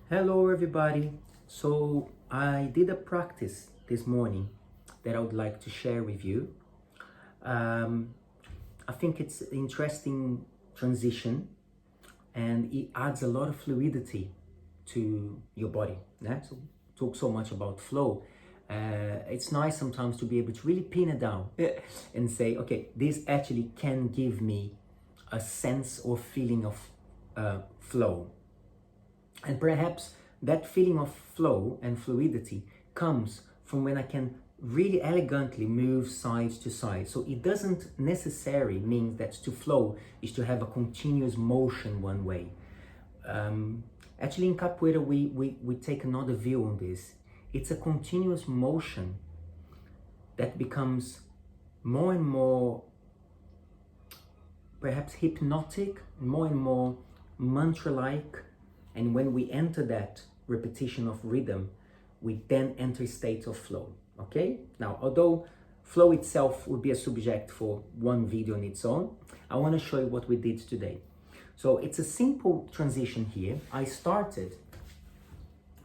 Hello everybody. So I did a practice this morning that I would like to share with you. I think it's an interesting transition and it adds a lot of fluidity to your body. Yeah? So talk so much about flow. It's nice sometimes to be able to really pin it down and say, okay, this actually can give me a sense or feeling of flow. And perhaps that feeling of flow and fluidity comes from when I can really elegantly move side to side. So it doesn't necessarily mean that to flow is to have a continuous motion one way. Actually, in Capoeira, we take another view on this. It's a continuous motion that becomes more and more perhaps hypnotic, more and more mantra-like. And when we enter that repetition of rhythm, we then enter a state of flow, okay? Now, although flow itself would be a subject for one video on its own, I want to show you what we did today. So it's a simple transition here. I started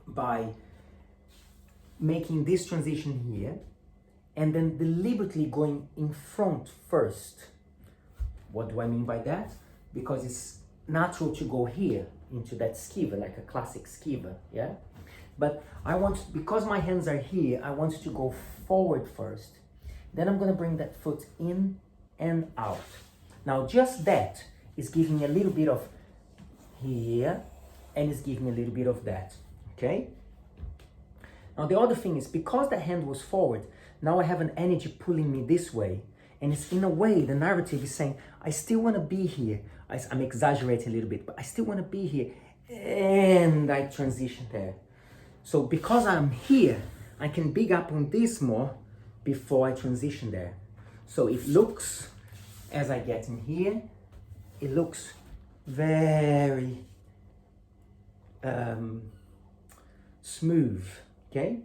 by making this transition here and then deliberately going in front first. What do I mean by that? Because it's natural to go here into that skiva, like a classic skiva, yeah? But I want, because my hands are here, I want to go forward first. Then I'm gonna bring that foot in and out. Now just that is giving me a little bit of here, and it's giving me a little bit of that, okay? Now the other thing is, because the hand was forward, now I have an energy pulling me this way, and it's in a way, the narrative is saying, I still wanna be here. I'm exaggerating a little bit, but I still want to be here, and I transition there. So because I'm here, I can big up on this more before I transition there. So it looks, as I get in here, it looks very smooth, okay?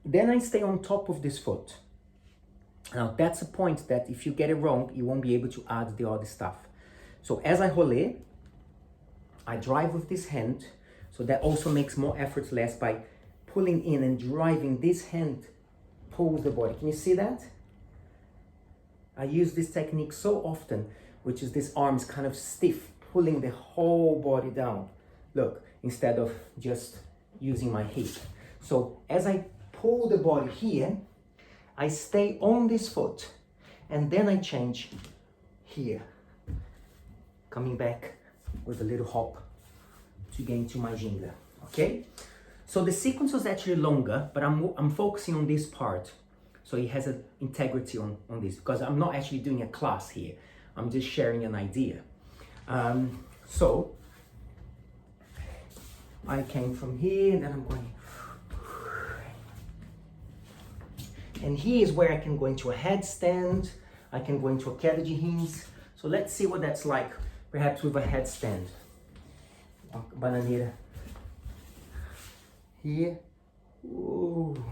Then I stay on top of this foot. Now that's a point that if you get it wrong, you won't be able to add the other stuff. So as I roll, I drive with this hand, so that also makes more effortless by pulling in and driving. This hand pulls the body. Can you see that? I use this technique so often, which is this arm is kind of stiff, pulling the whole body down. Look, instead of just using my hip. So as I pull the body here, I stay on this foot, and then I change here. Coming back with a little hop to get into my ginga, okay? So the sequence was actually longer, but I'm focusing on this part. So it has an integrity on this, because I'm not actually doing a class here. I'm just sharing an idea. So I came from here, and then I'm going. And here is where I can go into a headstand. I can go into a queda de rins. So let's see what that's like. Perhaps with a headstand. Bananeira. Here. Ooh.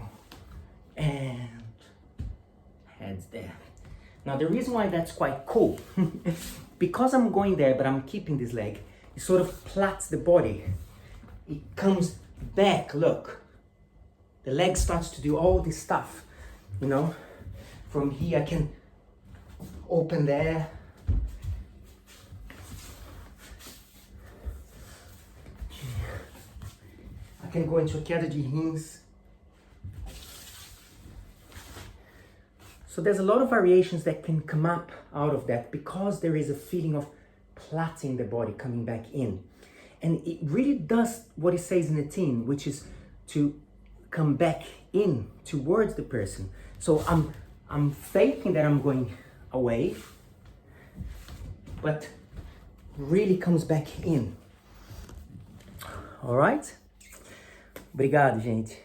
And heads there. Now the reason why that's quite cool, because I'm going there but I'm keeping this leg, it sort of plats the body. It comes back, look. The leg starts to do all this stuff, you know. From here I can open there. I can go into a queda de rins. So there's a lot of variations that can come up out of that, because there is a feeling of plaiting the body, coming back in. And it really does what it says in the tin, which is to come back in towards the person. So I'm faking that I'm going away, but really comes back in. All right? Obrigado, gente.